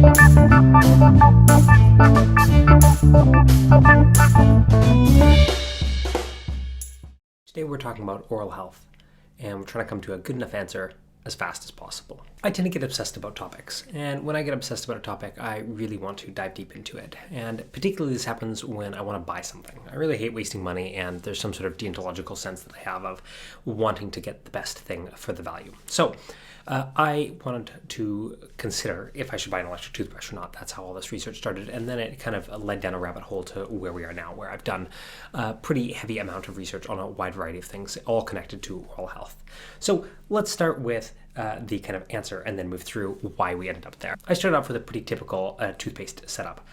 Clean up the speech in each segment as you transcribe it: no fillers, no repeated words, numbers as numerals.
Today we're talking about oral health, and we're trying to come to a good enough answer as fast as possible. I tend to get obsessed about topics, and when I get obsessed about a topic, I really want to dive deep into it. And particularly this happens when I want to buy something. I really hate wasting money, and there's some sort of deontological sense that I have of wanting to get the best thing for the value. So I wanted to consider if I should buy an electric toothbrush or not. That's how all this research started, and then it kind of led down a rabbit hole to where we are now, where I've done a pretty heavy amount of research on a wide variety of things, all connected to oral health. So let's start with the kind of answer and then move through why we ended up there. I started off with a pretty typical toothpaste setup.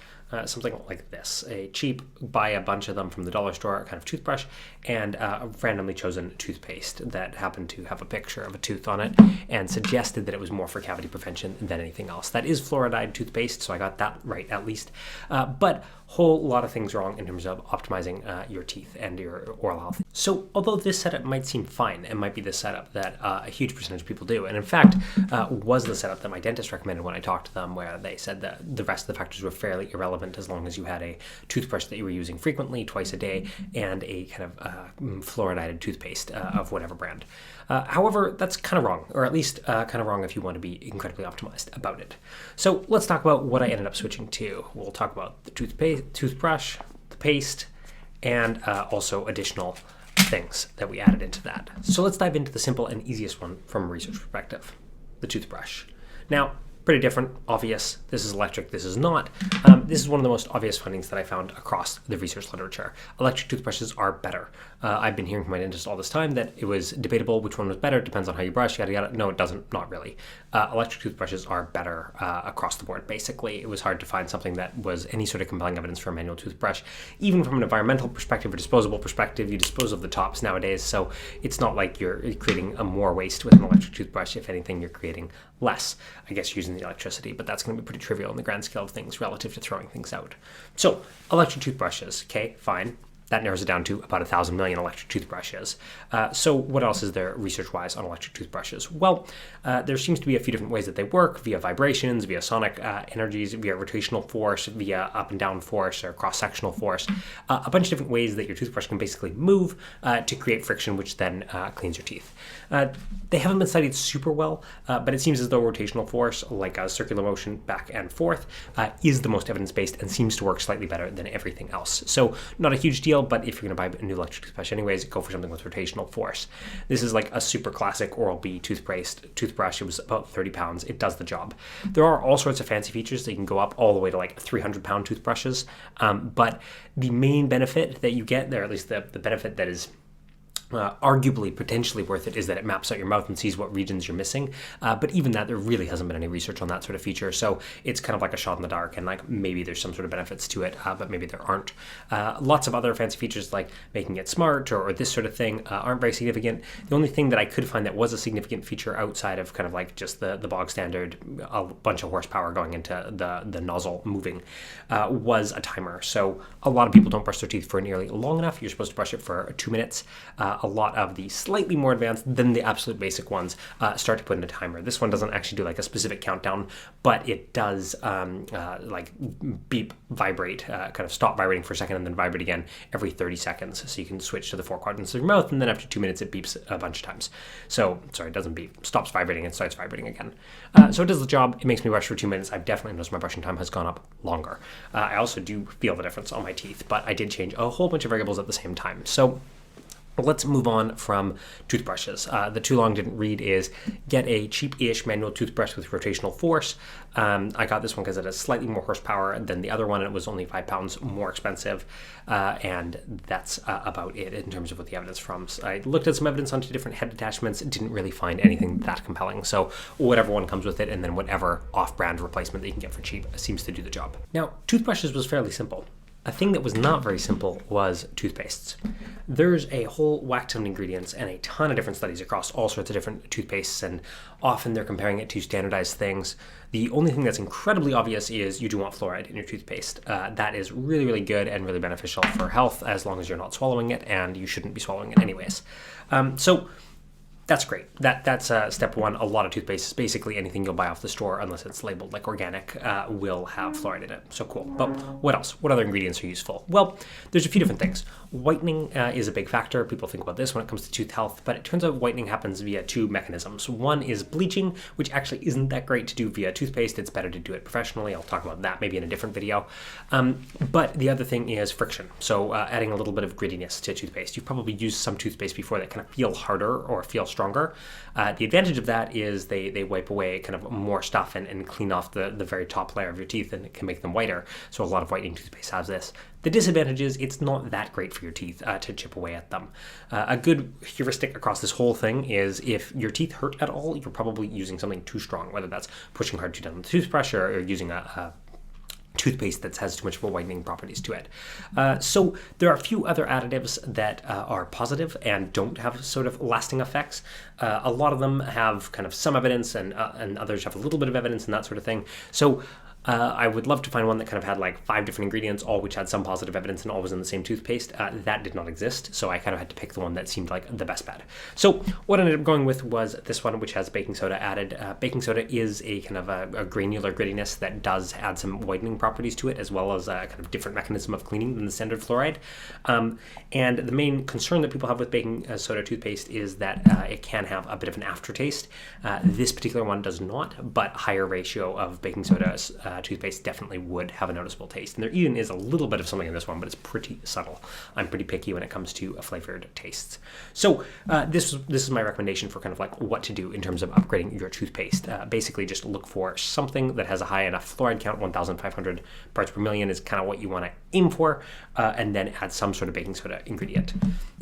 Something like this, a cheap, buy a bunch of them from the dollar store kind of toothbrush, and a randomly chosen toothpaste that happened to have a picture of a tooth on it and suggested that it was more for cavity prevention than anything else. That is fluoride toothpaste, so I got that right at least. But whole lot of things wrong in terms of optimizing your teeth and your oral health. So although this setup might seem fine, it might be the setup that a huge percentage of people do, and in fact was the setup that my dentist recommended when I talked to them, where they said that the rest of the factors were fairly irrelevant as long as you had a toothbrush that you were using frequently, twice a day, and a kind of fluoridated toothpaste of whatever brand. However, that's kind of wrong, or at least kind of wrong if you want to be incredibly optimized about it. So let's talk about what I ended up switching to. We'll talk about the toothbrush, the paste, and also additional things that we added into that. So let's dive into the simple and easiest one from a research perspective, the toothbrush. Now, pretty different, obvious. This is electric, this is not. This is one of the most obvious findings that I found across the research literature. Electric toothbrushes are better. I've been hearing from my dentist all this time that it was debatable which one was better. It depends on how you brush, yada yada. No, it doesn't, not really. Electric toothbrushes are better across the board, basically. It was hard to find something that was any sort of compelling evidence for a manual toothbrush. Even from an environmental perspective or disposable perspective, you dispose of the tops nowadays, so it's not like you're creating a more waste with an electric toothbrush. If anything, you're creating less, I guess, using the electricity, but that's going to be pretty trivial in the grand scale of things relative to throwing things out. So, electric toothbrushes, okay, fine. That narrows it down to about 1,000 million electric toothbrushes. So what else is there research-wise on electric toothbrushes? Well, there seems to be a few different ways that they work, via vibrations, via sonic energies, via rotational force, via up and down force or cross-sectional force. A bunch of different ways that your toothbrush can basically move to create friction, which then cleans your teeth. They haven't been studied super well, but it seems as though rotational force, like a circular motion back and forth, is the most evidence-based and seems to work slightly better than everything else. So not a huge deal, but if you're going to buy a new electric toothbrush anyways, go for something with rotational force. This is like a super classic Oral-B toothbrush. It was about 30 pounds. It does the job. There are all sorts of fancy features that you can go up all the way to like 300-pound toothbrushes, but the main benefit that you get there, at least the benefit that is arguably potentially worth it, is that it maps out your mouth and sees what regions you're missing. But even that, there really hasn't been any research on that sort of feature. So it's kind of like a shot in the dark, and like maybe there's some sort of benefits to it, but maybe there aren't. Lots of other fancy features like making it smart or this sort of thing aren't very significant. The only thing that I could find that was a significant feature outside of kind of like just the bog standard, a bunch of horsepower going into the nozzle moving, was a timer. So a lot of people don't brush their teeth for nearly long enough. You're supposed to brush it for 2 minutes. A lot of the slightly more advanced than the absolute basic ones start to put in a timer. This one doesn't actually do like a specific countdown, but it does like beep, vibrate, kind of stop vibrating for a second and then vibrate again every 30 seconds. So you can switch to the 4 quadrants of your mouth, and then after 2 minutes it beeps a bunch of times. So, sorry, it doesn't beep, stops vibrating and starts vibrating again. So it does the job. It makes me brush for 2 minutes. I've definitely noticed my brushing time has gone up longer. I also do feel the difference on my teeth, but I did change a whole bunch of variables at the same time. So let's move on from toothbrushes. The too long didn't read is get a cheap-ish manual toothbrush with rotational force. I got this one because it has slightly more horsepower than the other one, and it was only 5 pounds more expensive. And that's about it in terms of what the evidence from. So I looked at some evidence onto different head attachments, didn't really find anything that compelling. So whatever one comes with it, and then whatever off-brand replacement that you can get for cheap seems to do the job. Now, toothbrushes was fairly simple. A thing that was not very simple was toothpastes. There's a whole whack ton of ingredients and a ton of different studies across all sorts of different toothpastes, and often they're comparing it to standardized things. The only thing that's incredibly obvious is you do want fluoride in your toothpaste. That is really, really good and really beneficial for health as long as you're not swallowing it, and you shouldn't be swallowing it anyways. So That's great. That's step one. A lot of toothpaste, basically anything you'll buy off the store, unless it's labeled like organic, will have fluoride in it. So cool. But what else? What other ingredients are useful? Well, there's a few different things. Whitening is a big factor. People think about this when it comes to tooth health, but it turns out whitening happens via two mechanisms. One is bleaching, which actually isn't that great to do via toothpaste. It's better to do it professionally. I'll talk about that maybe in a different video. But the other thing is friction. So adding a little bit of grittiness to toothpaste. You've probably used some toothpaste before that kind of feel harder or feel stronger. The advantage of that is they wipe away kind of more stuff and clean off the very top layer of your teeth, and it can make them whiter. So a lot of whitening toothpaste has this. The disadvantage is it's not that great for your teeth to chip away at them. A good heuristic across this whole thing is if your teeth hurt at all, you're probably using something too strong, whether that's pushing hard too down with the toothbrush or using a toothpaste that has too much of a whitening properties to it. So there are a few other additives that are positive and don't have sort of lasting effects. A lot of them have kind of some evidence and others have a little bit of evidence and that sort of thing. So I would love to find one that kind of had like 5 different ingredients, all which had some positive evidence and all was in the same toothpaste. That did not exist, so I kind of had to pick the one that seemed like the best bet. So what I ended up going with was this one, which has baking soda added. Baking soda is a kind of a granular grittiness that does add some whitening properties to it, as well as a kind of different mechanism of cleaning than the standard fluoride. And the main concern that people have with baking soda toothpaste is that it can have a bit of an aftertaste. This particular one does not, but higher ratio of baking soda toothpaste definitely would have a noticeable taste. And there even is a little bit of something in this one, but it's pretty subtle. I'm pretty picky when it comes to flavored tastes. So this is my recommendation for kind of like what to do in terms of upgrading your toothpaste. Basically just look for something that has a high enough fluoride count. 1,500 parts per million is kind of what you want to aim for, and then add some sort of baking soda ingredient.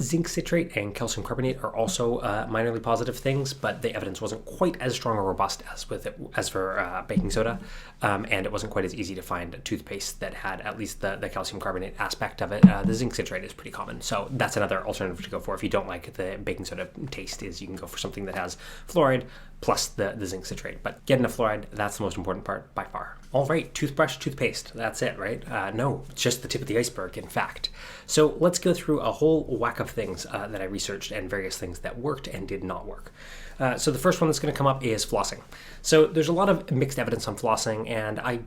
Zinc citrate and calcium carbonate are also minorly positive things, but the evidence wasn't quite as strong or robust as for baking soda. And it wasn't quite as easy to find a toothpaste that had at least the calcium carbonate aspect of it. The zinc citrate is pretty common, so that's another alternative to go for. If you don't like the baking soda taste, is you can go for something that has fluoride plus the zinc citrate. But getting the fluoride, that's the most important part by far. All right, toothbrush, toothpaste, that's it, right? No, it's just the tip of the iceberg, in fact. So let's go through a whole whack of things that I researched and various things that worked and did not work. So the first one that's going to come up is flossing. So there's a lot of mixed evidence on flossing, and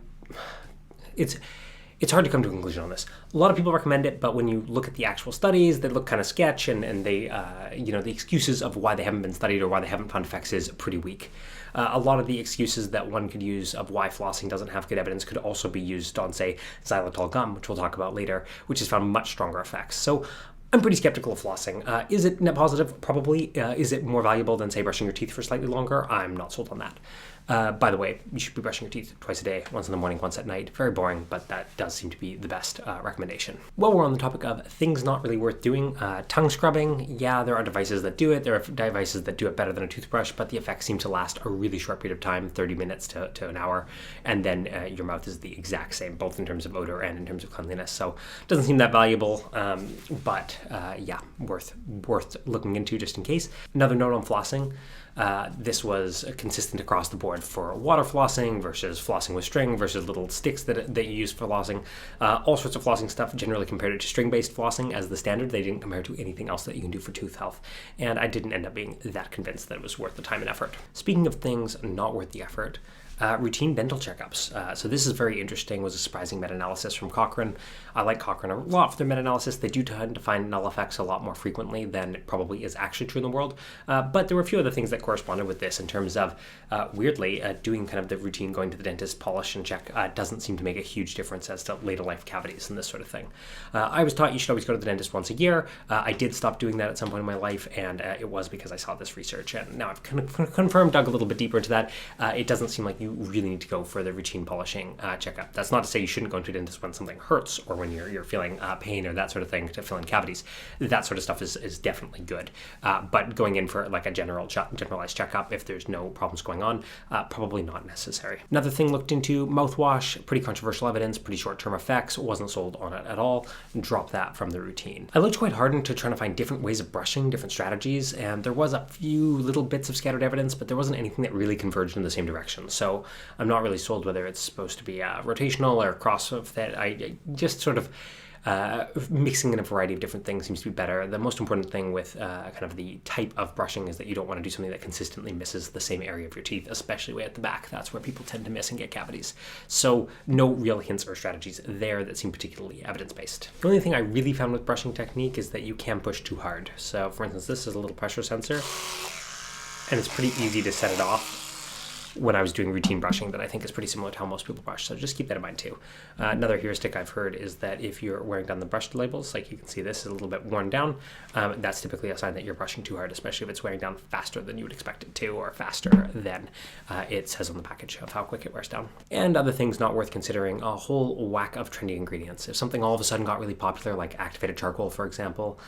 it's hard to come to a conclusion on this. A lot of people recommend it, but when you look at the actual studies, they look kind of sketch, and they, the excuses of why they haven't been studied or why they haven't found effects is pretty weak. A lot of the excuses that one could use of why flossing doesn't have good evidence could also be used on, say, xylitol gum, which we'll talk about later, which has found much stronger effects. So I'm pretty skeptical of flossing. Is it net positive? Probably. Is it more valuable than, say, brushing your teeth for slightly longer? I'm not sold on that. By the way, you should be brushing your teeth twice a day, once in the morning, once at night. Very boring, but that does seem to be the best recommendation. While we're on the topic of things not really worth doing, tongue scrubbing, yeah, there are devices that do it. There are devices that do it better than a toothbrush, but the effects seem to last a really short period of time, 30 minutes to an hour, and then your mouth is the exact same, both in terms of odor and in terms of cleanliness. So it doesn't seem that valuable, but yeah, worth looking into just in case. Another note on flossing. This was consistent across the board for water flossing versus flossing with string versus little sticks that you use for flossing. All sorts of flossing stuff generally compared it to string-based flossing as the standard. They didn't compare it to anything else that you can do for tooth health. And I didn't end up being that convinced that it was worth the time and effort. Speaking of things not worth the effort, routine dental checkups. So this is very interesting. Was a surprising meta-analysis from Cochrane. I like Cochrane a lot for their meta-analysis. They do tend to find null effects a lot more frequently than it probably is actually true in the world. But there were a few other things that corresponded with this in terms of, weirdly, doing kind of the routine going to the dentist, polish and check doesn't seem to make a huge difference as to later life cavities and this sort of thing. I was taught you should always go to the dentist once a year. I did stop doing that at some point in my life, and it was because I saw this research. And now I've confirmed, dug a little bit deeper into that. It doesn't seem like you really need to go for the routine polishing checkup. That's not to say you shouldn't go to a dentist when something hurts or when you're feeling pain or that sort of thing to fill in cavities. That sort of stuff is definitely good. But going in for like a generalized checkup if there's no problems going on, probably not necessary. Another thing looked into, mouthwash, pretty controversial evidence, pretty short-term effects, wasn't sold on it at all. Drop that from the routine. I looked quite hard into trying to find different ways of brushing, different strategies, and there was a few little bits of scattered evidence, but there wasn't anything that really converged in the same direction. So I'm not really sold whether it's supposed to be rotational or cross fit. I just sort of Mixing in a variety of different things seems to be better. The most important thing with kind of the type of brushing is that you don't want to do something that consistently misses the same area of your teeth, especially way at the back. That's where people tend to miss and get cavities. So no real hints or strategies there that seem particularly evidence-based. The only thing I really found with brushing technique is that you can push too hard. So for instance, this is a little pressure sensor, and it's pretty easy to set it off when I was doing routine brushing that I think is pretty similar to how most people brush. So just keep that in mind too. Another heuristic I've heard is that if you're wearing down the brush labels, like you can see this is a little bit worn down, that's typically a sign that you're brushing too hard, especially if it's wearing down faster than you would expect it to, or faster than it says on the package of how quick it wears down. And other things not worth considering, a whole whack of trendy ingredients. If something all of a sudden got really popular, like activated charcoal, for example,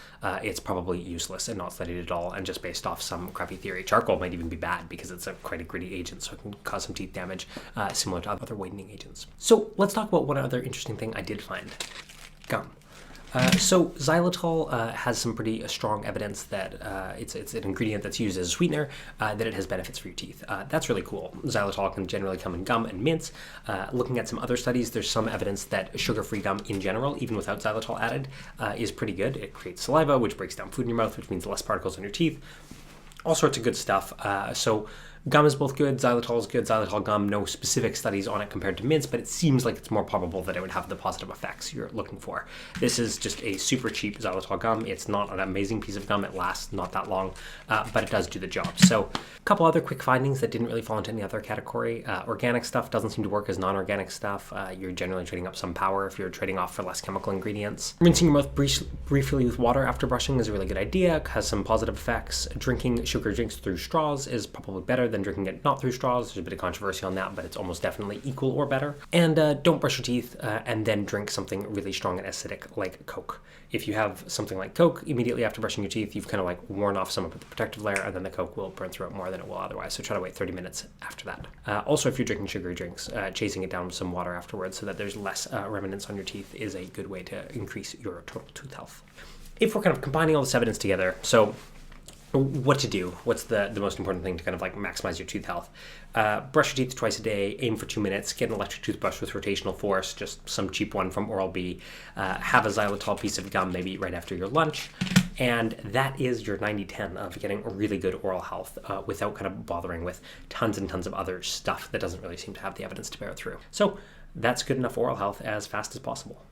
it's probably useless and not studied at all, and just based off some crappy theory. Charcoal might even be bad because it's quite a gritty agent, so it can cause some teeth damage, similar to other whitening agents. So let's talk about one other interesting thing I did find. Gum. So xylitol has some pretty strong evidence that it's an ingredient that's used as a sweetener, that it has benefits for your teeth. That's really cool. Xylitol can generally come in gum and mints. Looking at some other studies, there's some evidence that sugar-free gum in general, even without xylitol added, is pretty good. It creates saliva, which breaks down food in your mouth, which means less particles on your teeth. All sorts of good stuff. So gum is both good, xylitol is good, xylitol gum, no specific studies on it compared to mints, but it seems like it's more probable that it would have the positive effects you're looking for. This is just a super cheap xylitol gum. It's not an amazing piece of gum. It lasts not that long, but it does do the job. So a couple other quick findings that didn't really fall into any other category. Organic stuff doesn't seem to work as non-organic stuff. You're generally trading up some power if you're trading off for less chemical ingredients. Rinsing your mouth briefly with water after brushing is a really good idea. It has some positive effects. Drinking sugar drinks through straws is probably better than drinking it not through straws. There's a bit of controversy on that, but it's almost definitely equal or better. And don't brush your teeth and then drink something really strong and acidic like Coke. If you have something like Coke immediately after brushing your teeth, you've kind of like worn off some of the protective layer, and then the Coke will burn through it more than it will otherwise. So try to wait 30 minutes after that. Also, if you're drinking sugary drinks, chasing it down with some water afterwards so that there's less remnants on your teeth is a good way to increase your total tooth health. If we're kind of combining all this evidence together, so what to do? What's the most important thing to kind of like maximize your tooth health? Brush your teeth twice a day, aim for 2 minutes, get an electric toothbrush with rotational force, just some cheap one from Oral-B, have a xylitol piece of gum maybe right after your lunch, and that is your 90-10 of getting really good oral health without kind of bothering with tons and tons of other stuff that doesn't really seem to have the evidence to bear it through. So that's good enough oral health as fast as possible.